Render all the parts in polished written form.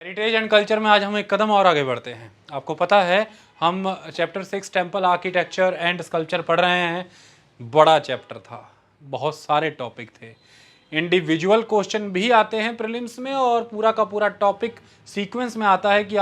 Heritage and culture में आज हम एक कदम और आगे बढ़ते हैं। आपको पता है हम chapter 6 temple architecture and sculpture पढ़ रहे हैं। बड़ा चैप्टर था, बहुत सारे टॉपिक थे, इंडिविजुअल क्वेश्चन भी आते हैं प्रीलिम्स में और पूरा का पूरा टॉपिक सीक्वेंस में आता है कि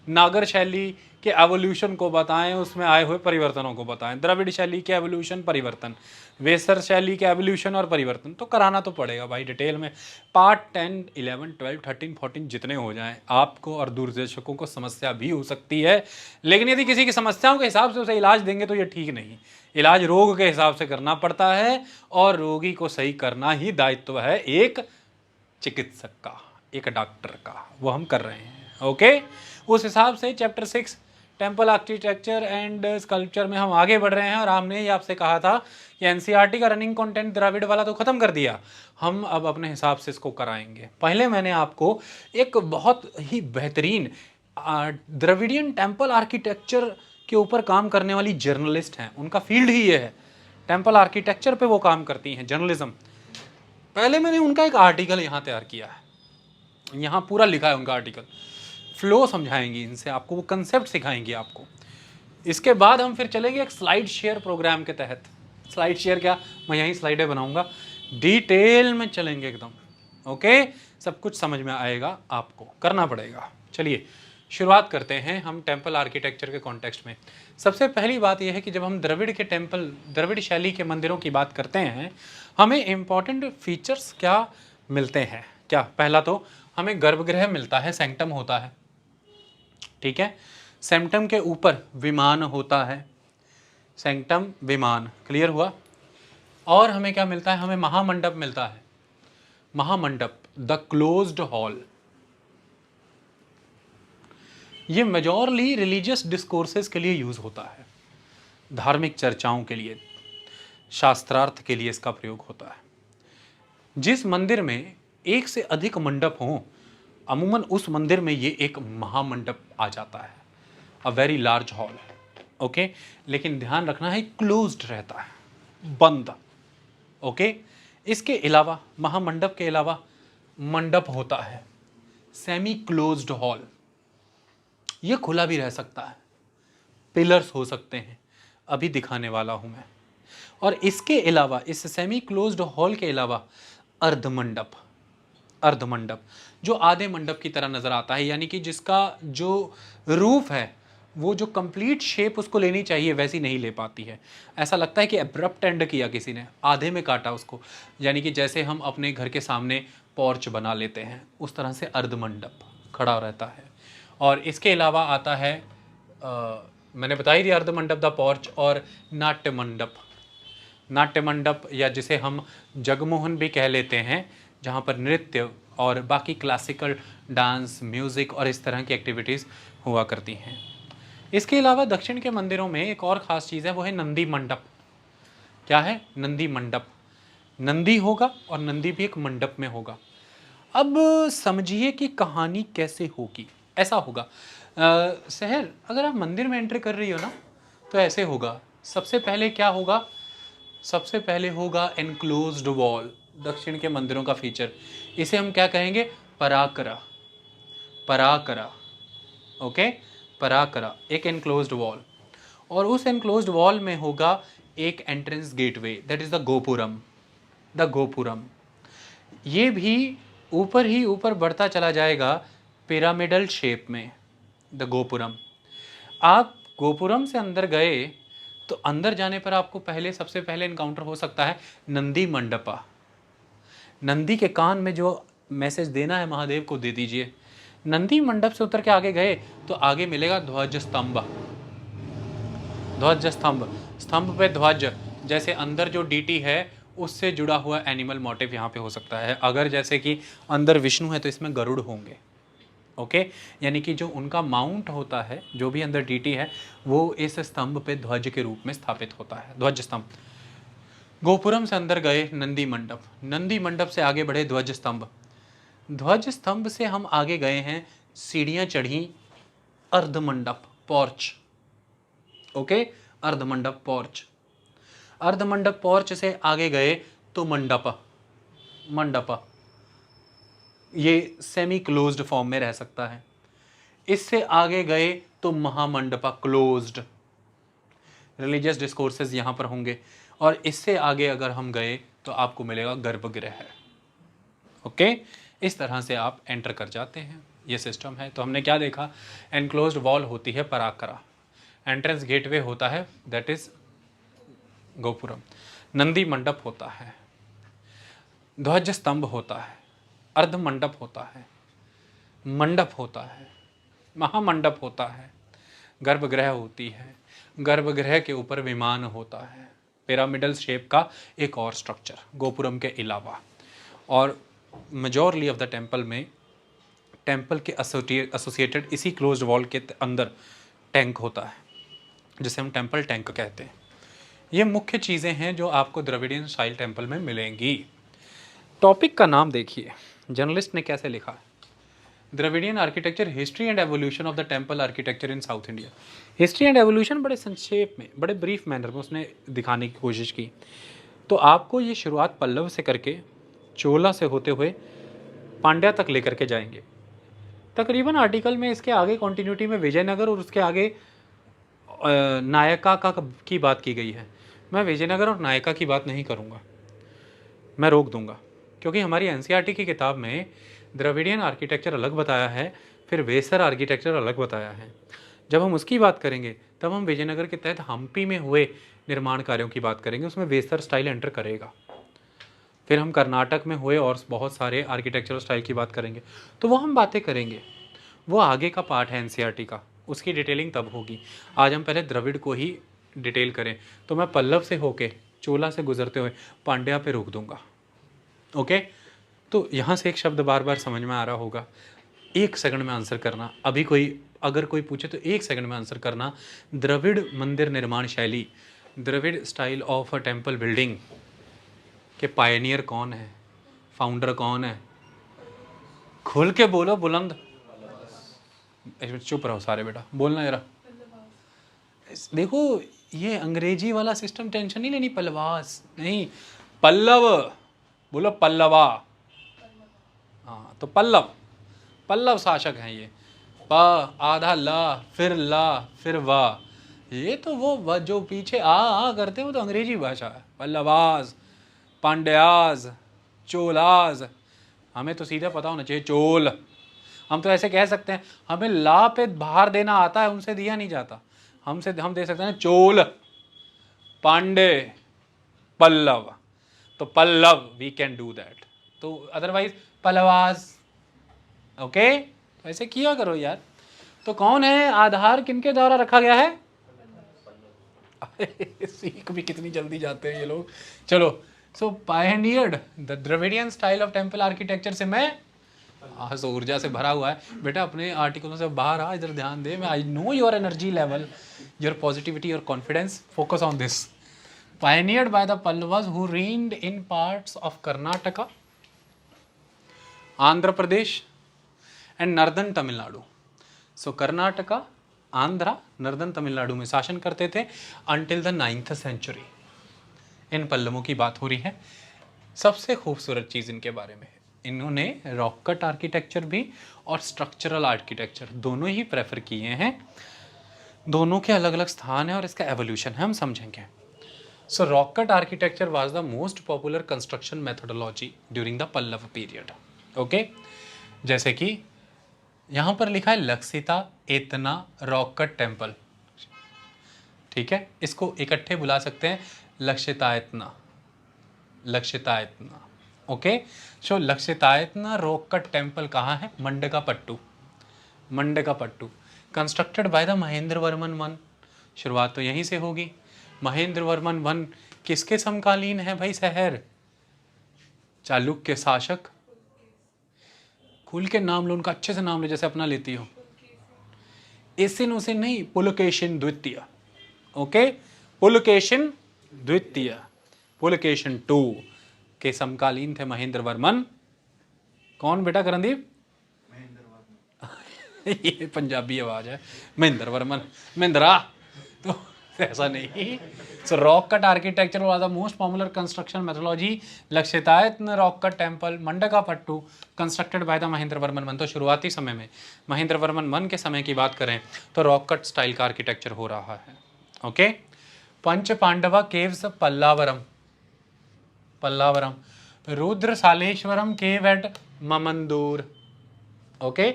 नागर शैली के एवोल्यूशन को बताएं, उसमें आए हुए परिवर्तनों को बताएं, द्रविड़ शैली के एवोल्यूशन परिवर्तन, वेसर शैली के एवोल्यूशन और परिवर्तन। तो कराना तो पड़ेगा भाई डिटेल में। पार्ट 10, 11, 12, 13, 14 जितने हो जाएं, आपको और दूरदर्शकों को समस्या भी हो सकती है, लेकिन यदि किसी की समस्याओं के हिसाब से उसे इलाज देंगे तो ये ठीक नहीं। इलाज रोग के हिसाब से करना पड़ता है और रोगी को सही करना ही दायित्व है एक चिकित्सक का, एक डॉक्टर का। वो हम कर रहे हैं। ओके, उस हिसाब से chapter 6 temple architecture and sculpture में हम आगे बढ़ रहे हैं। और हमने ही आपसे कहा था कि एनसीईआरटी का रनिंग कंटेंट द्रविड़ वाला तो खत्म कर दिया, हम अब अपने हिसाब से इसको कराएंगे। पहले मैंने आपको एक बहुत ही बेहतरीन द्रविडियन टेम्पल आर्किटेक्चर के ऊपर काम करने वाली जर्नलिस्ट हैं, उनका फील्ड ही ये है, टेम्पल आर्किटेक्चर पे वो काम करती हैं, जर्नलिज्म। पहले मैंने उनका एक आर्टिकल यहाँ तैयार किया है, यहाँ पूरा लिखा है उनका आर्टिकल, फ्लो समझाएंगी इनसे आपको, वो कंसेप्ट सिखाएंगी आपको। इसके बाद हम फिर चलेंगे एक स्लाइड शेयर प्रोग्राम के तहत। स्लाइड शेयर क्या, मैं यहीं स्लाइडें बनाऊंगा, डिटेल में चलेंगे एकदम। ओके, सब कुछ समझ में आएगा, आपको करना पड़ेगा। चलिए शुरुआत करते हैं हम टेम्पल आर्किटेक्चर के कॉन्टेक्स्ट में। सबसे पहली बात यह है कि जब हम द्रविड़ के टेम्पल, द्रविड़ शैली के मंदिरों की बात करते हैं, हमें इम्पॉर्टेंट फीचर्स क्या मिलते हैं। क्या, पहला तो हमें गर्भगृह मिलता है, सैंक्टम होता है, ठीक है। सैंक्टम के ऊपर विमान होता है, सैंक्टम विमान, क्लियर हुआ। और हमें क्या मिलता है, हमें महामंडप मिलता है, महामंडप, द क्लोज्ड हॉल। ये मेजॉरली रिलीजियस डिस्कोर्सेस के लिए यूज होता है, धार्मिक चर्चाओं के लिए, शास्त्रार्थ के लिए इसका प्रयोग होता है। जिस मंदिर में एक से अधिक मंडप हों, अमूमन उस मंदिर में ये एक महामंडप आ जाता है, a very large hall. Okay, लेकिन ध्यान रखना है क्लोज्ड रहता है, बंद। ओके, इसके अलावा महामंडप के अलावा मंडप होता है सेमी क्लोज्ड हॉल, ये खुला भी रह सकता है, पिलर्स हो सकते हैं, अभी दिखाने वाला हूं मैं। और इसके अलावा, इस सेमी क्लोज्ड हॉल के अलावा अर्धमंडप, अर्धमंडप जो आधे मंडप की तरह नजर आता है, यानी कि जिसका जो रूफ है वो जो कंप्लीट शेप उसको लेनी चाहिए वैसी नहीं ले पाती है। ऐसा लगता है कि एब्रप्ट एंड किया किसी ने, आधे में काटा उसको, यानी कि जैसे हम अपने घर के सामने पोर्च बना लेते हैं उस तरह से अर्धमंडप खड़ा रहता है। और इसके अलावा आता है मैंने बता ही दिया, अर्धमंडप, द पोर्च, और नाट्य मंडप। नाट्य मंडप या जिसे हम जगमोहन भी कह लेते हैं, जहाँ पर नृत्य और बाकी क्लासिकल डांस, म्यूज़िक और इस तरह की एक्टिविटीज़ हुआ करती हैं। इसके अलावा दक्षिण के मंदिरों में एक और ख़ास चीज़ है, वो है नंदी मंडप। क्या है, नंदी मंडप, नंदी होगा और नंदी भी एक मंडप में होगा। अब समझिए कि कहानी कैसे होगी। ऐसा होगा, शहर अगर आप मंदिर में एंटर कर रही हो ना, तो ऐसे होगा। सबसे पहले क्या होगा, सबसे पहले होगा एनक्लोज्ड वॉल, दक्षिण के मंदिरों का फीचर। इसे हम क्या कहेंगे, पराकरा, पराकरा। ओके, पराकरा, एक एनक्लोज्ड वॉल। और उस एनक्लोज्ड वॉल में होगा एक entrance gateway, that is the gopuram, the gopuram. ये भी ऊपर ही ऊपर बढ़ता चला जाएगा पिरामिडल शेप में, द गोपुरम। आप गोपुरम से अंदर गए तो अंदर जाने पर आपको पहले, सबसे पहले इनकाउंटर हो सकता है नंदी मंडपा। नंदी के कान में जो मैसेज देना है महादेव को दे दीजिए। नंदी मंडप से उतर के आगे गए तो आगे मिलेगा ध्वज स्तंभ, ध्वज स्तंभ, स्तंभ पे ध्वज, जैसे अंदर जो डीटी है उससे जुड़ा हुआ एनिमल मोटिव यहाँ पे हो सकता है। अगर जैसे कि अंदर विष्णु है तो इसमें गरुड़ होंगे। ओके, यानी कि जो उनका माउंट होता है, जो भी अंदर डीटी है, वो इस स्तंभ पे ध्वज के रूप में स्थापित होता है, ध्वज स्तंभ। गोपुरम से अंदर गए नंदी मंडप, नंदी मंडप से आगे बढ़े ध्वज स्तंभ, ध्वज स्तंभ से हम आगे गए हैं, सीढ़ियां चढ़ी अर्धमंडप, पोर्च। ओके, अर्धमंडप पोर्च, अर्धमंडप पोर्च से आगे गए तो मंडप, मंडप, ये सेमी क्लोज्ड फॉर्म में रह सकता है। इससे आगे गए तो महामंडपा क्लोज्ड, रिलीजियस डिस्कोर्सेज यहाँ पर होंगे। और इससे आगे अगर हम गए तो आपको मिलेगा गर्भगृह। ओके, इस तरह से आप एंटर कर जाते हैं, ये सिस्टम है। तो हमने क्या देखा, एनक्लोज्ड वॉल होती है पराकरा, एंट्रेंस गेटवे होता है दैट इज गोपुरम, नंदी मंडप होता है, ध्वज स्तंभ होता है, अर्ध मंडप होता है, मंडप होता है, महामंडप होता है, गर्भगृह होती है, गर्भगृह के ऊपर विमान होता है, पिरामिडल शेप का एक और स्ट्रक्चर गोपुरम के अलावा। और मेजॉरली ऑफ द टेम्पल में टेम्पल के एसोसिएटेड इसी क्लोज्ड वॉल के अंदर टैंक होता है जिसे हम टेम्पल टैंक कहते हैं। ये मुख्य चीज़ें हैं जो आपको द्रविडियन स्टाइल टेम्पल में मिलेंगी। टॉपिक का नाम देखिए, जर्नलिस्ट ने कैसे लिखा है, Dravidian architecture history and evolution of the temple architecture in south India. History and evolution बड़े संक्षेप में, बड़े ब्रीफ मैनर में उसने दिखाने की कोशिश की। तो आपको ये शुरुआत पल्लव से करके चोला से होते हुए पांड्या तक लेकर के जाएंगे। तकरीबन आर्टिकल में इसके आगे कॉन्टिन्यूटी में विजयनगर और उसके आगे नायका की बात की गई है। मैं विजयनगर और नायका की बात नहीं करूँगा, मैं रोक दूंगा, क्योंकि हमारी एनसीईआरटी की किताब में द्रविडियन आर्किटेक्चर अलग बताया है, फिर वेसर आर्किटेक्चर अलग बताया है। जब हम उसकी बात करेंगे तब हम विजयनगर के तहत हम्पी में हुए निर्माण कार्यों की बात करेंगे, उसमें वेसर स्टाइल एंटर करेगा। फिर हम कर्नाटक में हुए और बहुत सारे आर्किटेक्चरल स्टाइल की बात करेंगे, तो वो हम बातें करेंगे, वो आगे का पार्ट है एनसीईआरटी का, उसकी डिटेलिंग तब होगी। आज हम पहले द्रविड़ को ही डिटेल करें, तो मैं पल्लव से होके चोला से गुजरते हुए पांड्या पे रोक दूंगा। ओके, तो यहाँ से एक शब्द बार बार समझ में आ रहा होगा, 1 सेकंड में आंसर करना। अभी अगर कोई पूछे तो 1 सेकंड में आंसर करना। द्रविड़ मंदिर निर्माण शैली, Dravida style of a temple building के पायनियर कौन है, फाउंडर कौन है? खुल के बोलो, बुलंद। चुप रहो सारे बेटा, बोलना जरा। देखो ये अंग्रेजी वाला सिस्टम टेंशन नहीं लेनी, पल्लवास नहीं, पल्लव बोलो, पल्लवा। हाँ, तो पल्लव शासक हैं ये। प आधा ला फिर वा, ये तो वो जो पीछे आ करते हैं वो तो अंग्रेजी भाषा है। पल्लवास, पांड्याज, चोलाज, हमें तो सीधा पता होना चाहिए चोल। हम तो ऐसे कह सकते हैं, हमें ला पे बाहर देना आता है, उनसे दिया नहीं जाता। हम दे सकते हैं चोल, पांडे, पल्लव। तो Pallava we can do that, तो अदरवाइज पल्लवास। ओके, तो ऐसे किया करो यार। तो कौन है, आधार किनके द्वारा रखा गया है? सीख भी कितनी जल्दी जाते हैं ये लोग। चलो, so pioneered the Dravidian style of temple architecture से मैं सो ऊर्जा से भरा हुआ है बेटा, अपने आर्टिकलों से बाहर आ, इधर ध्यान दे। मैं I know your energy level, your positivity, your confidence, focus on this. Pioneered by the Pallavas who reigned in parts of Karnataka, Andhra Pradesh and Northern Tamil Nadu. So Karnataka, Andhra, northern Tamil Nadu में शासन करते थे until the 9th century। इन पल्लवों की बात हो रही है। सबसे खूबसूरत चीज़ इनके बारे में, इन्होंने रॉक कट आर्किटेक्चर भी और स्ट्रक्चरल आर्किटेक्चर दोनों ही प्रेफर किए हैं। दोनों के अलग अलग स्थान है और इसका एवोल्यूशन है, हम समझेंगे। So rock cut architecture was the most popular construction methodology during the Pallava period. Okay? जैसे कि यहाँ पर लिखा है लक्षिता एतना रॉक कट टेम्पल, ठीक है, इसको इकट्ठे बुला सकते हैं Lakshitayatana, Lakshitayatana. Okay, so Lakshitayatana rock cut temple कहाँ है? Mandagapattu, Mandagapattu, constructed by the Mahendra Varman one. शुरुआत तो यहीं से होगी। महेंद्र वर्मन वन किसके समकालीन है भाई? शहर चालुक्य शासक। खुल के नाम लो उनका, अच्छे से नाम लो जैसे अपना लेती हो। एसिन उसिन नहीं, पुलकेशिन द्वितीय। ओके, पुलकेशिन द्वितीय, पुलकेशिन 2 के समकालीन थे महेंद्र वर्मन। कौन बेटा करणदीप? महेंद्र वर्मन। ये पंजाबी आवाज है, महेंद्र वर्मन, महेंद्रा। तो ऐसा नहीं। So rock cut architecture was the most popular construction methodology. Lakshitayatana rock cut temple Mandagapattu constructed by the Mahendra Varman one. तो शुरुआती समय में महेंद्र वर्मन वन के समय की बात करें तो रॉक कट स्टाइल का आर्किटेक्चर हो रहा है। ओके। पंच पांडवा केव्स पल्लावरम, पल्लावरम, रुद्र सालेश्वरम केव एट ममंदूर। ओके,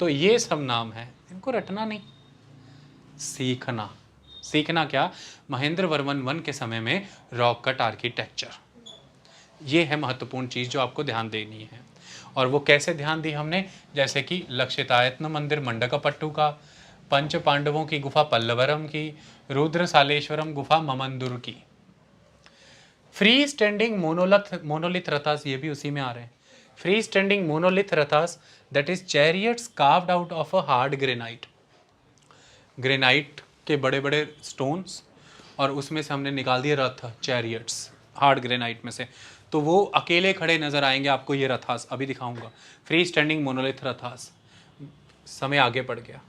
तो ये सब नाम है, इनको रटना नहीं, सीखना। सीखना क्या? महेंद्र वर्मन वन के समय में रॉक कट आर्किटेक्चर, ये है महत्वपूर्ण चीज़ जो आपको ध्यान देनी है। और वो कैसे ध्यान दी हमने? जैसे कि लक्षितायतन मंदिर मंडकपट्टू का, पंच पांडवों की गुफा पल्लवरम की, रुद्र सालेश्वरम गुफा ममंदुर की। फ्री स्टैंडिंग मोनोलिथ रथास, ये भी उसी में आ रहे हैं। Free standing monolith rathas that is chariots carved out of a hard granite. Granite के बड़े बड़े स्टोन्स और उसमें से हमने निकाल दिए रथ, चैरियट्स हार्ड ग्रेनाइट में से। तो वो अकेले खड़े नजर आएंगे आपको ये रथास, अभी दिखाऊंगा। Free standing monolith rathas. समय आगे बढ़ गया,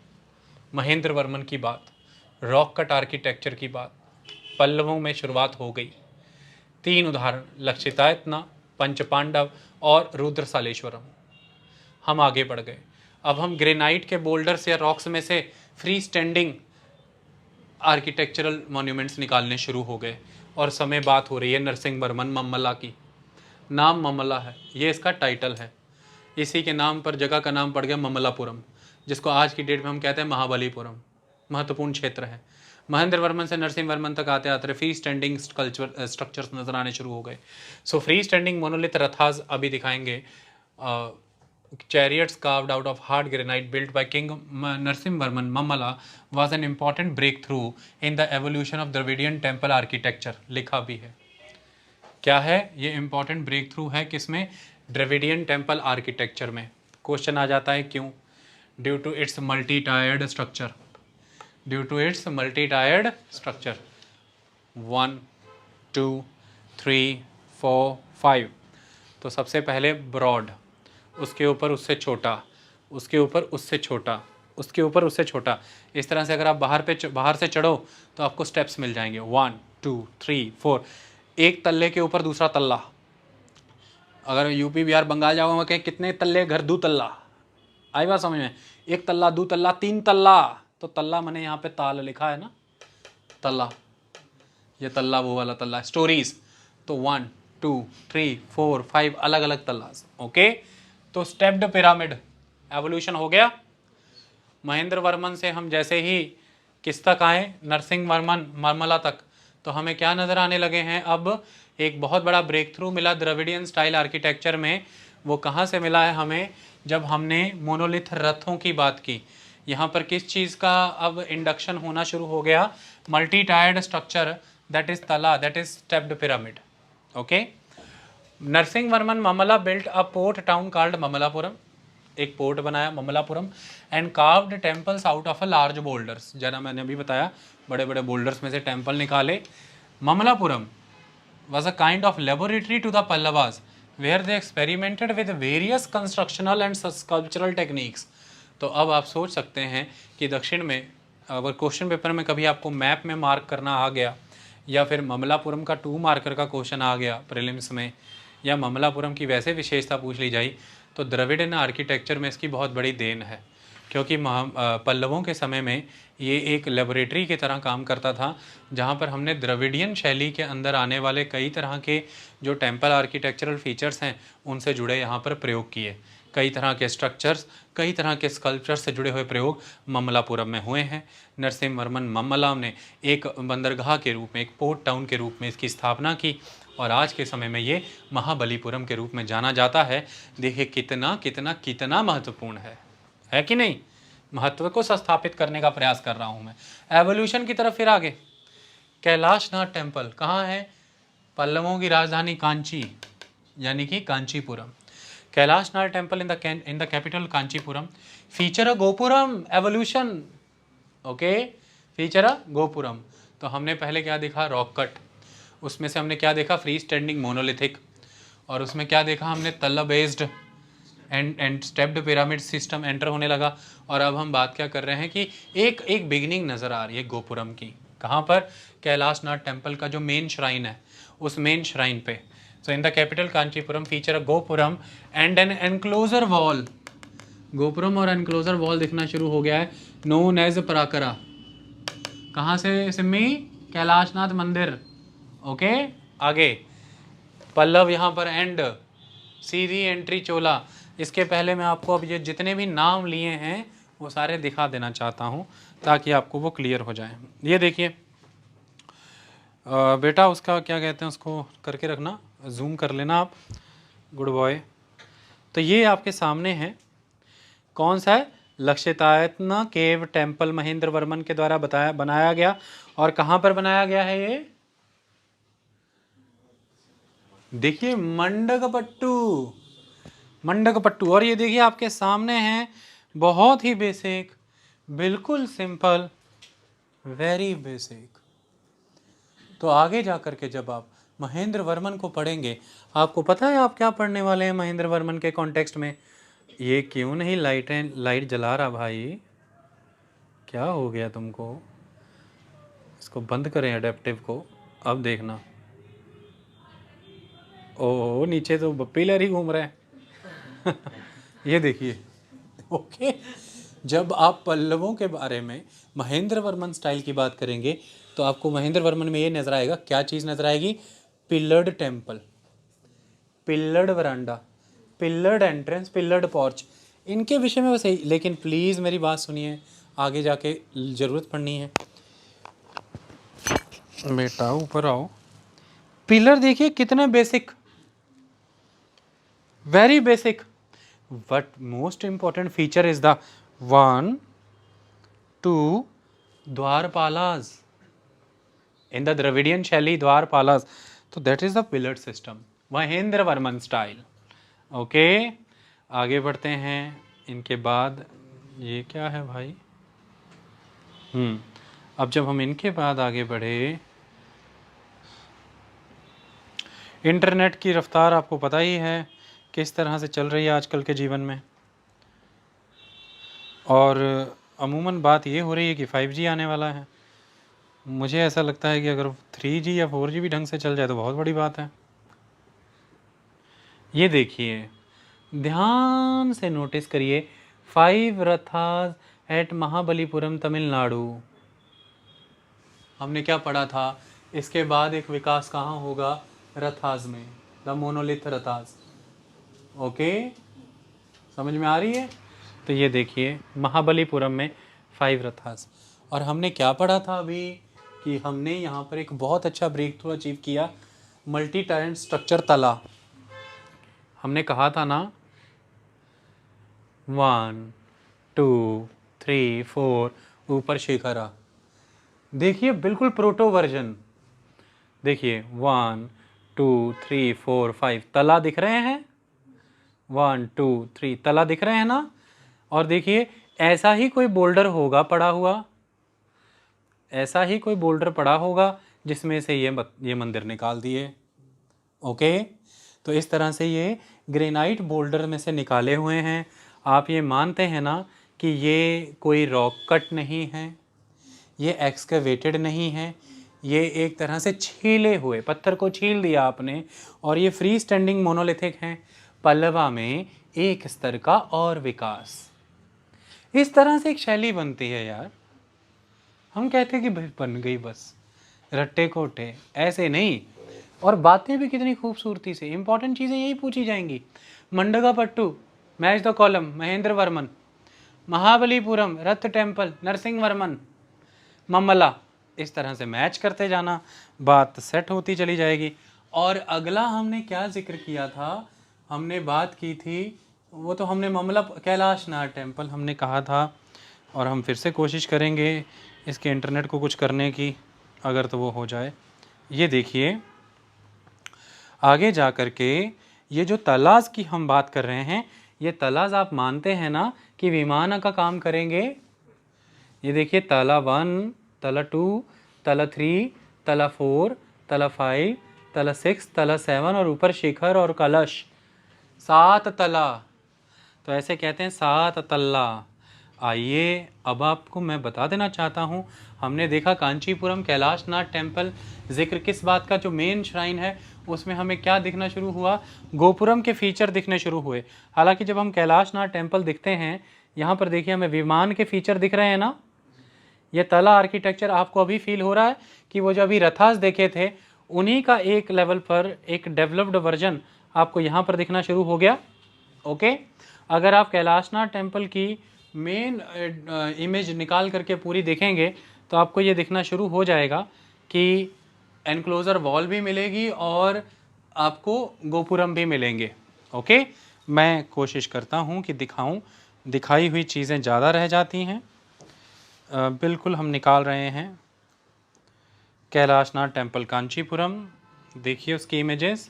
महेंद्र वर्मन की बात, रॉक कट आर्किटेक्चर की बात, पल्लवों में शुरुआत हो गई। 3 उदाहरण, लक्षितायतना, पंच पांडव और रुद्र सालेश्वरम। हम आगे बढ़ गए, अब हम ग्रेनाइट के बोल्डर्स या रॉक्स में से फ्री स्टैंडिंग आर्किटेक्चरल मॉन्यूमेंट्स निकालने शुरू हो गए। और समय बात हो रही है नरसिंह वर्मन मम्मला की। नाम मम्मला है, ये इसका टाइटल है। इसी के नाम पर जगह का नाम पड़ गया ममलापुरम, जिसको आज की डेट में हम कहते हैं महाबलीपुरम। महत्वपूर्ण क्षेत्र है। महेंद्र वर्मन से नरसिंह वर्मन तक आते आते फ्री स्टैंडिंग स्ट्रक्चर्स नजर आने शुरू हो गए। सो फ्री स्टैंडिंग मोनोलिथ रथास अभी दिखाएंगे। Chariots carved out of hard granite built by King Narasimhavarman Mammala was an important breakthrough in the evolution of Dravidian temple architecture। लिखा भी है, क्या है ये important breakthrough है किसमें? Dravidian temple architecture में। क्वेश्चन आ जाता है क्यों? Due to its multi-tiered structure, due to its multi-tiered structure। 1 2 3 4 5। तो सबसे पहले ब्रॉड, उसके ऊपर उससे छोटा, उसके ऊपर उससे छोटा, उसके ऊपर उससे छोटा। इस तरह से अगर आप बाहर से चढ़ो तो आपको स्टेप्स मिल जाएंगे 1 2 3 4। एक तल्ले के ऊपर दूसरा तल्ला। अगर यूपी बिहार बंगाल जाओगे कहीं कितने तल्ले घर, 2 तल्ला। आई बात समझ में? 1 तल्ला 2 तल्ला 3 तल्ला। तो तल्ला मैंने यहाँ पे ताल लिखा है ना, तल्ला, ये तल्ला वो वाला तल्ला। स्टोरीज तो 1 2 3 4 5 अलग अलग तल्ला। ओके, तो स्टेप्ड पिरामिड एवोल्यूशन हो गया। महेंद्र वर्मन से हम जैसे ही किस तक आए, नरसिंह वर्मन मरमला तक, तो हमें क्या नज़र आने लगे हैं? अब एक बहुत बड़ा ब्रेक थ्रू मिला द्रविडियन स्टाइल आर्किटेक्चर में। वो कहाँ से मिला है हमें? जब हमने मोनोलिथ रथों की बात की। यहाँ पर किस चीज़ का अब इंडक्शन होना शुरू हो गया? Multi tiered structure that is tala, that is stepped pyramid. Okay. Narasimha Varman Mamalla built a port town called Mamallapuram, एक पोर्ट बनाया Mamallapuram, and carved temples out of a large boulders. जरा मैंने अभी बताया बड़े बड़े बोल्डर्स में से टेम्पल निकाले। Mamallapuram was a kind of laboratory to the Pallavas where they experimented with various constructional and sculptural techniques। तो अब आप सोच सकते हैं कि दक्षिण में अगर क्वेश्चन पेपर में कभी आपको मैप में मार्क करना आ गया, या फिर ममलापुरम का 2 मार्कर का क्वेश्चन आ गया प्रीलिम्स में, या ममलापुरम की वैसे विशेषता पूछ ली जाए, तो द्रविडियन आर्किटेक्चर में इसकी बहुत बड़ी देन है। क्योंकि पल्लवों के समय में ये एक लेबोरेटरी की तरह काम करता था, जहाँ पर हमने द्रविडियन शैली के अंदर आने वाले कई तरह के जो टेम्पल आर्किटेक्चरल फीचर्स हैं उनसे जुड़े यहाँ पर प्रयोग किए। कई तरह के स्ट्रक्चर्स, कई तरह के स्कल्पचर्स से जुड़े हुए प्रयोग ममलापुरम में हुए हैं। नरसिंह वर्मन मम्मलाम ने एक बंदरगाह के रूप में, एक पोर्ट टाउन के रूप में इसकी स्थापना की, और आज के समय में ये महाबलीपुरम के रूप में जाना जाता है। देखिए कितना कितना कितना महत्वपूर्ण है कि नहीं? महत्व को स्थापित करने का प्रयास कर रहा हूँ मैं। एवोल्यूशन की तरफ फिर आगे, कैलाशनाथ टेम्पल कहाँ है? पल्लवों की राजधानी कांची, यानी कि Kanchipuram. Kailasanatha temple in the capital Kanchipuram feature a gopuram evolution. Okay, feature a gopuram. तो हमने पहले क्या देखा? Rock cut. उसमें से हमने क्या देखा? Free standing monolithic. और उसमें क्या देखा हमने? Tala based and stepped pyramid system enter होने लगा। और अब हम बात क्या कर रहे हैं कि एक बिगिनिंग नज़र आ रही है गोपुरम की। कहाँ पर? कैलाशनाथ टेम्पल का जो मेन श्राइन है, उस मेन श्राइन पे। So in the capital Kanchipuram feature a gopuram and an enclosure wall. Gopuram और एनक्लोजर वॉल दिखना शुरू हो गया है, नोन एज पराकरा। कहाँ से सिम्मी? कैलाशनाथ मंदिर। ओके, आगे पल्लव यहाँ पर एंड, सीधी एंट्री चोला। इसके पहले मैं आपको अब ये जितने भी नाम लिए हैं वो सारे दिखा देना चाहता हूँ ताकि आपको वो क्लियर हो जाए। ये देखिए बेटा, उसका क्या कहते हैं, उसको करके रखना, जूम कर लेना आप, गुड बॉय। तो ये आपके सामने है, कौन सा है? लक्षितायतन केव टेम्पल महेंद्र वर्मन के द्वारा बनाया गया। और कहाँ पर बनाया गया है ये? देखिए मंडकपट्टू, मंडकपट्टू। और ये देखिए आपके सामने है, बहुत ही बेसिक, बिल्कुल सिंपल, वेरी बेसिक। तो आगे जाकर के जब आप महेंद्र वर्मन को पढ़ेंगे, आपको पता है आप क्या पढ़ने वाले हैं महेंद्र वर्मन के कॉन्टेक्स्ट में? ये क्यों नहीं लाइट जला रहा भाई? क्या हो गया तुमको? इसको बंद करें एडेप्टिव को, अब देखना। ओ नीचे तो पिलर ही घूम रहा है। ये देखिए। ओके, जब आप पल्लवों के बारे में महेंद्र वर्मन स्टाइल की बात करेंगे तो आपको महेंद्र वर्मन में ये नजर आएगा, क्या चीज़ नजर आएगी? पिलर्ड टेम्पल, पिलर्ड वरांडा, पिलर्ड एंट्रेंस, पिलर्ड पोर्च, इनके विषय में बस यही। लेकिन प्लीज़ मेरी बात सुनिए, आगे जाके ज़रूरत पड़नी है। बेटा ऊपर आओ। पिलर देखिए कितने basic, very basic, but most important feature is the 1 2 dwarapalas in the Dravidian शैली, द्वारपालास। तो that is the pillar system, Mahendra Varman style. Okay, आगे बढ़ते हैं। इनके बाद ये क्या है भाई? अब जब हम इनके बाद आगे बढ़े, इंटरनेट की रफ्तार आपको पता ही है किस तरह से चल रही है आजकल के जीवन में, और अमूमन बात ये हो रही है कि 5G आने वाला है। मुझे ऐसा लगता है कि अगर 3G या 4G भी ढंग से चल जाए तो बहुत बड़ी बात है। ये देखिए, ध्यान से नोटिस करिए, 5 रथास एट महाबलीपुरम तमिलनाडु। हमने क्या पढ़ा था? इसके बाद एक विकास कहाँ होगा? रथास में, द मोनोलिथ रथास। ओके, समझ में आ रही है? तो ये देखिए महाबलीपुरम में 5 रथास। और हमने क्या पढ़ा था अभी कि हमने यहाँ पर एक बहुत अच्छा ब्रेक थ्रू अचीव किया, मल्टी टैलेंट स्ट्रक्चर तला। हमने कहा था ना 1 2 3 4 ऊपर शिखरा। देखिए बिल्कुल प्रोटो वर्जन। देखिए 1 2 3 4 5 तला दिख रहे हैं, 1 2 3 तला दिख रहे हैं ना। और देखिए ऐसा ही कोई बोल्डर होगा पड़ा हुआ, ऐसा ही कोई बोल्डर पड़ा होगा जिसमें से ये मंदिर निकाल दिए। ओके, तो इस तरह से ये ग्रेनाइट बोल्डर में से निकाले हुए हैं। आप ये मानते हैं ना कि ये कोई रॉक कट नहीं है, ये एक्सकवेटेड नहीं है, ये एक तरह से छीले हुए पत्थर को छील दिया आपने, और ये फ्री स्टैंडिंग मोनोलिथिक हैं। पल्लवा में एक स्तर का और विकास, इस तरह से एक शैली बनती है यार। हम कहते हैं कि बन गई बस रट्टे कोटे, ऐसे नहीं। और बातें भी कितनी खूबसूरती से, इंपॉर्टेंट चीज़ें यही पूछी जाएंगी। Mandagapattu, match the column, Mahendra Varman. Mahabalipuram, ratha temple, Narasimha Varman. मम्मला, इस तरह से मैच करते जाना, बात सेट होती चली जाएगी। और अगला हमने क्या जिक्र किया था? हमने बात की थी, वो तो हमने मम्मला कैलाशनाथ टेम्पल हमने कहा था, और हम फिर से कोशिश करेंगे इसके इंटरनेट को कुछ करने की, अगर तो वो हो जाए। ये देखिए आगे जा कर के ये जो तलाज की हम बात कर रहे हैं, ये तलाज आप मानते हैं ना कि विमान का काम करेंगे। ये देखिए तला 1, तला 2, तला 3, तला 4, तला 5, तला 6, तला 7 और ऊपर शिखर और कलश, 7 तला। तो ऐसे कहते हैं 7 तल्ला। आइए अब आपको मैं बता देना चाहता हूँ, हमने देखा कांचीपुरम कैलाशनाथ टेम्पल, जिक्र किस बात का, जो मेन श्राइन है उसमें हमें क्या दिखना शुरू हुआ, गोपुरम के फीचर दिखने शुरू हुए। हालांकि जब हम कैलाशनाथ टेम्पल दिखते हैं, यहाँ पर देखिए हमें विमान के फीचर दिख रहे हैं ना, ये तला आर्किटेक्चर आपको अभी फील हो रहा है कि वो जो अभी रथास देखे थे उन्हीं का एक लेवल पर एक डेवलप्ड वर्जन आपको यहाँ पर दिखना शुरू हो गया। ओके, अगर आप कैलाशनाथ टेम्पल की मेन इमेज निकाल करके पूरी देखेंगे तो आपको ये दिखना शुरू हो जाएगा कि एनक्लोजर वॉल भी मिलेगी और आपको गोपुरम भी मिलेंगे। ओके, मैं कोशिश करता हूँ कि दिखाऊं, दिखाई हुई चीज़ें ज़्यादा रह जाती हैं। बिल्कुल हम निकाल रहे हैं कैलाशनाथ टेम्पल कांचीपुरम, देखिए उसकी इमेजेस,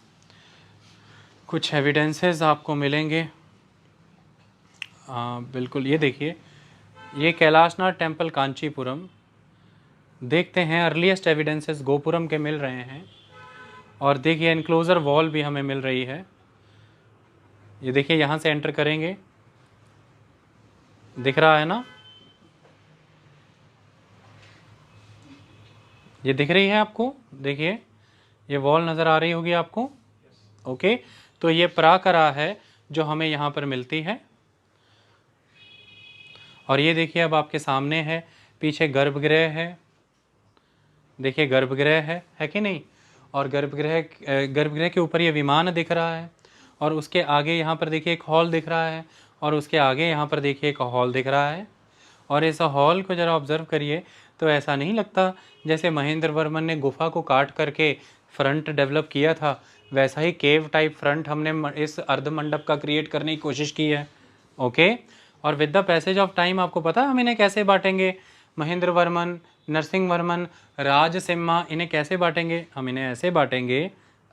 कुछ एविडेंसेस आपको मिलेंगे। बिल्कुल, ये देखिए, ये कैलाशनाथ टेम्पल कांचीपुरम, देखते हैं अर्लीस्ट एविडेंसेस गोपुरम के मिल रहे हैं। और देखिए एनक्लोजर वॉल भी हमें मिल रही है। ये देखिए यहाँ से एंटर करेंगे, दिख रहा है ना, ये दिख रही है आपको, देखिए ये वॉल नज़र आ रही होगी आपको। ओके, तो ये पराकरा है जो हमें यहाँ पर मिलती है। और ये देखिए अब आपके सामने है, पीछे गर्भगृह है, देखिए गर्भगृह है कि नहीं, और गर्भगृह के ऊपर ये विमान दिख रहा है, और उसके आगे यहाँ पर देखिए एक हॉल दिख रहा है, और उसके आगे यहाँ पर देखिए एक हॉल दिख रहा है। और इस हॉल को ज़रा ऑब्ज़र्व करिए तो ऐसा नहीं लगता जैसे महेंद्र वर्मन ने गुफा को काट करके फ्रंट डेवलप किया था, वैसा ही केव टाइप फ्रंट हमने इस अर्धमंडप का क्रिएट करने की कोशिश की है। ओके, और with the passage of time आपको पता है हम इन्हें कैसे बांटेंगे, महेंद्र वर्मन, नरसिंह वर्मन, राजसिम्हा, इन्हें कैसे बांटेंगे, हम इन्हें ऐसे बांटेंगे,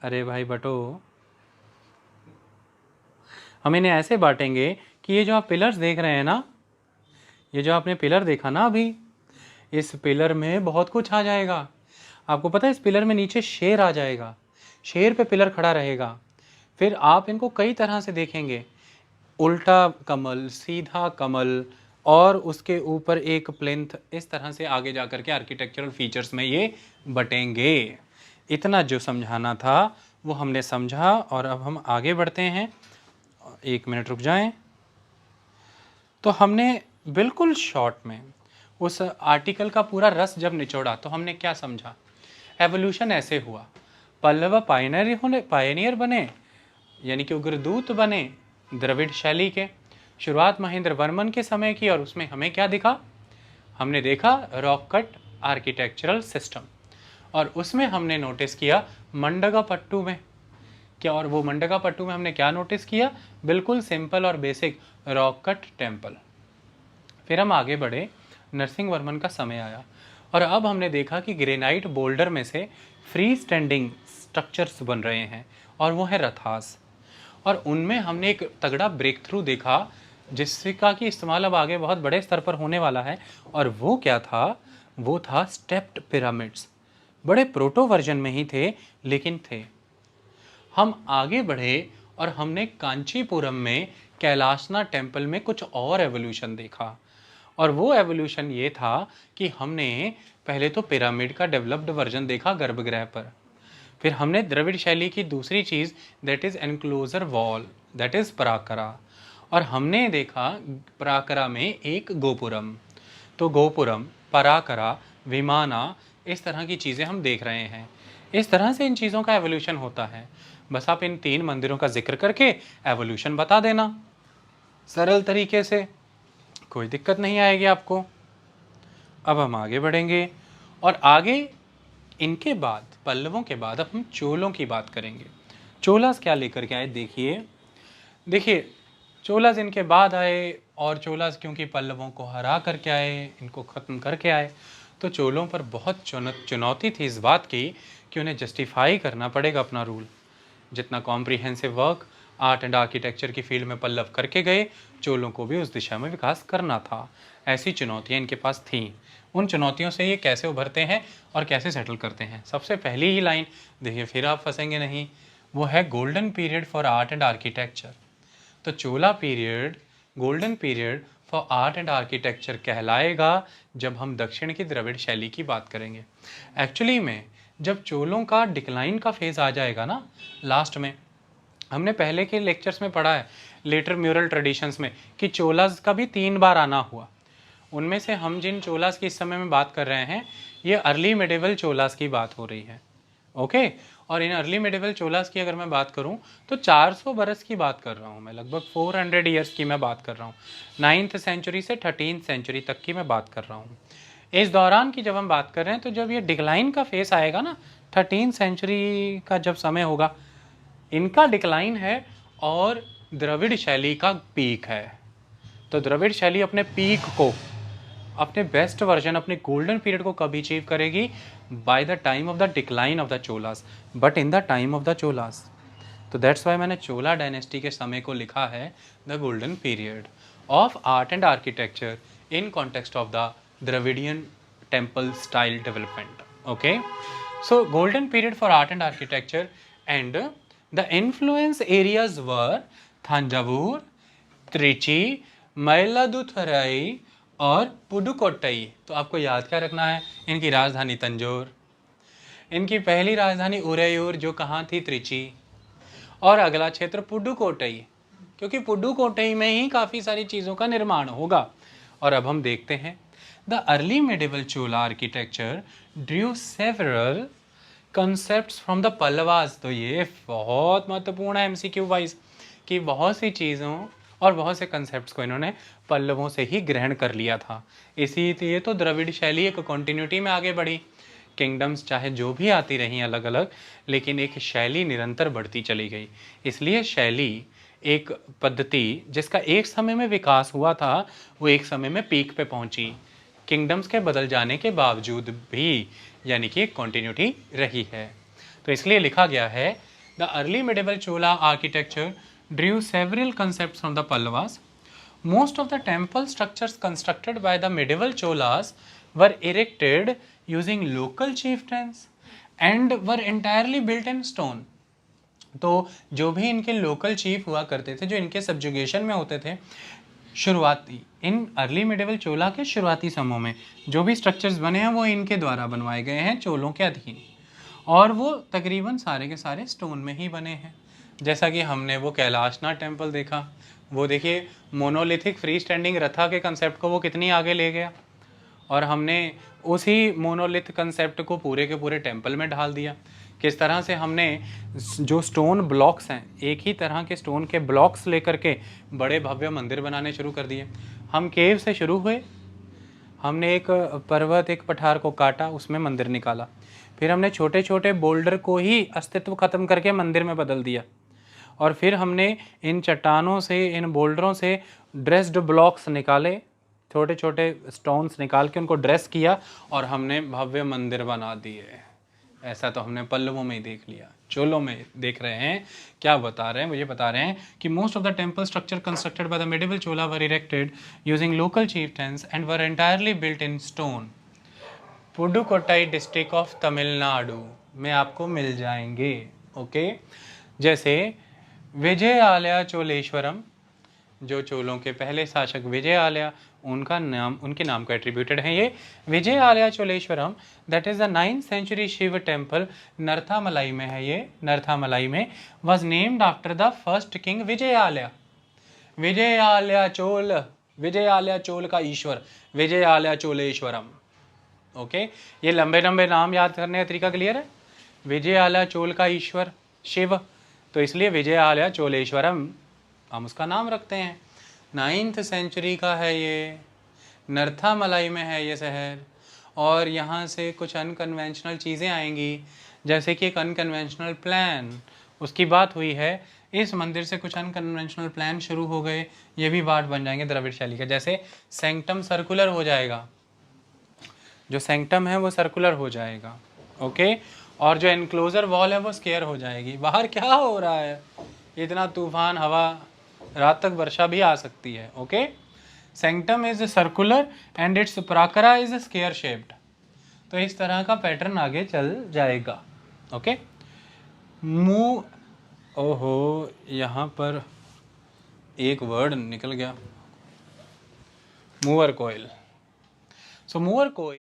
अरे भाई बटो, हम इन्हें ऐसे बांटेंगे कि ये जो आप पिलर्स देख रहे हैं ना, ये जो आपने पिलर देखा ना अभी, इस पिलर में बहुत कुछ आ जाएगा। आपको पता है इस पिलर में नीचे शेर आ जाएगा, शेर पे पिलर खड़ा रहेगा। फिर आप इनको कई तरह से देखेंगे, उल्टा कमल, सीधा कमल, और उसके ऊपर एक प्लिंथ, इस तरह से आगे जा कर के आर्किटेक्चरल फीचर्स में ये बटेंगे। इतना जो समझाना था वो हमने समझा, और अब हम आगे बढ़ते हैं। 1 मिनट रुक जाएं। तो हमने बिल्कुल शॉर्ट में उस आर्टिकल का पूरा रस जब निचोड़ा तो हमने क्या समझा, एवोल्यूशन ऐसे हुआ, पल्लव पायनियर बने, यानी कि उग्रदूत बने द्रविड़ शैली के, शुरुआत महेंद्र वर्मन के समय की, और उसमें हमें क्या दिखा, हमने देखा रॉक कट आर्किटेक्चरल सिस्टम, और उसमें हमने नोटिस किया मंडगापट्टू में क्या, और वो मंडगापट्टू में हमने क्या नोटिस किया, बिल्कुल सिंपल और बेसिक रॉक कट टेम्पल। फिर हम आगे बढ़े, नरसिंह वर्मन का समय आया, और अब हमने देखा कि ग्रेनाइट बोल्डर में से फ्री स्टैंडिंग स्ट्रक्चर्स बन रहे हैं, और वो है रथास, और उनमें हमने एक तगड़ा ब्रेक थ्रू देखा जिससे का कि इस्तेमाल अब आगे बहुत बड़े स्तर पर होने वाला है। और वो क्या था, वो था स्टेप्ड पिरामिड्स, बड़े प्रोटो वर्जन में ही थे लेकिन थे। हम आगे बढ़े और हमने कांचीपुरम में कैलाशनाथ टेम्पल में कुछ और एवोल्यूशन देखा, और वो एवोल्यूशन ये था कि हमने पहले तो पिरामिड का डेवलप्ड वर्जन देखा गर्भगृह पर, फिर हमने द्रविड़ शैली की दूसरी चीज़ that is enclosure wall, that is prakara, और हमने देखा पराकरा में एक गोपुरम। तो गोपुरम, पराकरा, विमाना, इस तरह की चीज़ें हम देख रहे हैं। इस तरह से इन चीज़ों का एवोल्यूशन होता है। बस आप इन 3 मंदिरों का जिक्र करके एवोल्यूशन बता देना सरल तरीके से, कोई दिक्कत नहीं आएगी आपको। अब हम आगे बढ़ेंगे, और आगे इनके बाद, पल्लवों के बाद अब हम चोलों की बात करेंगे। चोलास क्या लेकर के आए, देखिए चोलास इनके बाद आए, और चोलास क्योंकि पल्लवों को हरा करके आए, इनको ख़त्म करके आए, तो चोलों पर बहुत चुनौती थी इस बात की कि उन्हें जस्टिफाई करना पड़ेगा अपना रूल। जितना comprehensive work art and architecture की फील्ड में पल्लव करके गए, चोलों को भी उस दिशा में विकास करना था। ऐसी चुनौतियाँ इनके पास थीं। उन चुनौतियों से ये कैसे उभरते हैं और कैसे सेटल करते हैं, सबसे पहली ही लाइन देखिए, फिर आप फंसेंगे नहीं, वो है golden period for art and architecture. तो Chola period, golden period for art and architecture कहलाएगा जब हम दक्षिण की द्रविड़ शैली की बात करेंगे। एक्चुअली में जब चोलों का डिक्लाइन का फेज आ जाएगा ना, लास्ट में हमने पहले के लेक्चर्स में पढ़ा है लेटर म्यूरल ट्रेडिशंस में कि चोलास का भी 3 बार आना हुआ। उनमें से हम जिन चोलास की इस समय में बात कर रहे हैं ये अर्ली मिडिवल चोलास की बात हो रही है। ओके, और इन अर्ली मिडिवल चोलास की अगर मैं बात करूं तो 400 बरस की बात कर रहा हूं मैं, लगभग 400 ईयर्स की मैं बात कर रहा हूं। 9th सेंचुरी से 13th सेंचुरी तक की मैं बात कर रहा हूं। इस दौरान की जब हम बात कर रहे हैं तो जब ये डिक्लाइन का फेस आएगा ना, 13th सेंचुरी का जब समय होगा, इनका डिक्लाइन है और द्रविड़ शैली का पीक है। तो द्रविड़ शैली अपने पीक को, अपने बेस्ट वर्जन, अपने गोल्डन पीरियड को कब अचीव करेगी? By the time of the decline of the Cholas, but in the time of the Cholas. तो दैट्स वाई मैंने चोला डायनेस्टी के समय को लिखा है the golden period of art and architecture in context of the Dravidian temple style development. Okay, so golden period for art and architecture and the influence areas were Thanjavur, Trichy, Mayiladuthurai और पुडुकोट्टई। तो आपको याद क्या रखना है? इनकी राजधानी तंजौर, इनकी पहली राजधानी उरैयूर जो कहाँ थी? त्रिची, और अगला क्षेत्र पुडुकोट्टई, क्योंकि पुडुकोट्टई में ही काफ़ी सारी चीज़ों का निर्माण होगा। और अब हम देखते हैं the early medieval Chola architecture Drew several concepts from the Pallavas. तो ये बहुत महत्वपूर्ण है MCQ वाइज कि बहुत सी चीज़ों और बहुत से कंसेप्ट्स को इन्होंने पल्लवों से ही ग्रहण कर लिया था। इसीलिए तो द्रविड़ शैली एक कॉन्टिन्यूटी में आगे बढ़ी। किंगडम्स चाहे जो भी आती रहीं अलग अलग, लेकिन एक शैली निरंतर बढ़ती चली गई। इसलिए शैली एक पद्धति जिसका एक समय में विकास हुआ था वो एक समय में पीक पे पहुंची, किंगडम्स के बदल जाने के बावजूद भी, यानी कि एक कॉन्टिन्यूटी रही है। तो इसलिए लिखा गया है the early medieval Chola architecture drew several concepts from the Pallavas. Most of the temple structures constructed by the medieval Cholas were erected using local chieftains and were entirely built in stone. तो जो भी इनके local chief हुआ करते थे, जो इनके subjugation में होते थे, शुरुआती इन अर्ली मिडिवल चोला के शुरुआती समूह में जो भी स्ट्रक्चर्स बने हैं वो इनके द्वारा बनवाए गए हैं चोलों के अधीन, और वो तकरीबन सारे के सारे स्टोन में ही बने हैं। जैसा कि हमने वो कैलाशनाथ टेम्पल देखा, वो देखिए मोनोलिथिक फ्री स्टैंडिंग रथा के कंसेप्ट को वो कितनी आगे ले गया, और हमने उसी मोनोलिथ कंसेप्ट को पूरे के पूरे टेम्पल में ढाल दिया। किस तरह से हमने जो स्टोन ब्लॉक्स हैं, एक ही तरह के स्टोन के ब्लॉक्स लेकर के बड़े भव्य मंदिर बनाने शुरू कर दिए। हम केव से शुरू हुए, हमने एक पर्वत, एक पठार को काटा, उसमें मंदिर निकाला, फिर हमने छोटे छोटे बोल्डर को ही अस्तित्व खत्म करके मंदिर में बदल दिया, और फिर हमने इन चट्टानों से, इन बोल्डरों से ड्रेस्ड ब्लॉक्स निकाले, छोटे छोटे स्टोन्स निकाल के उनको ड्रेस किया और हमने भव्य मंदिर बना दिए। ऐसा तो हमने पल्लवों में ही देख लिया। चोलों में देख रहे हैं, क्या बता रहे हैं? मुझे बता रहे हैं कि most of the temple structure constructed by the medieval Chola were erected using local chieftains and were entirely built in stone. Pudukkottai district of Tamil Nadu में आपको मिल जाएंगे। ओके, जैसे विजयालया चोलेश्वरम, जो चोलों के पहले शासक विजयालया, उनका नाम, उनके नाम का एट्रीब्यूटेड है ये Vijayalaya Cholesvaram. That is the 9th century Shiva temple, Narthamalai में है ये, नरथामलाई में, was named after the first king Vijayalaya. Vijayalaya Chola, Vijayalaya Chola का ईश्वर, विजयालया चोलेश्वरम। ओके, ये लंबे लंबे नाम याद करने का तरीका क्लियर है? विजयालया चोल का ईश्वर शिव, तो इसलिए विजयालया चोलेश्वरम हम उसका नाम रखते हैं। 9th सेंचुरी का है ये, नरथामलाई में है ये शहर, और यहाँ से कुछ अनकन्वेंशनल चीज़ें आएंगी, जैसे कि एक अनकन्वेंशनल प्लान, उसकी बात हुई है। इस मंदिर से कुछ अनकन्वेंशनल प्लान शुरू हो गए, ये भी पार्ट बन जाएंगे द्रविड़ शैली के। जैसे सेंक्टम सर्कुलर हो जाएगा, जो सेंक्टम है वो सर्कुलर हो जाएगा। ओके, और जो एनक्लोजर वॉल है वो स्क्वायर हो जाएगी। बाहर क्या हो रहा है? इतना तूफान, हवा, रात तक वर्षा भी आ सकती है। Okay, sanctum is circular and its prakara is square shaped. तो इस तरह का पैटर्न आगे चल जाएगा। ओके, मूव, ओहो यहाँ पर एक वर्ड निकल गया, मूवर कोयल। सो मूवर कोयल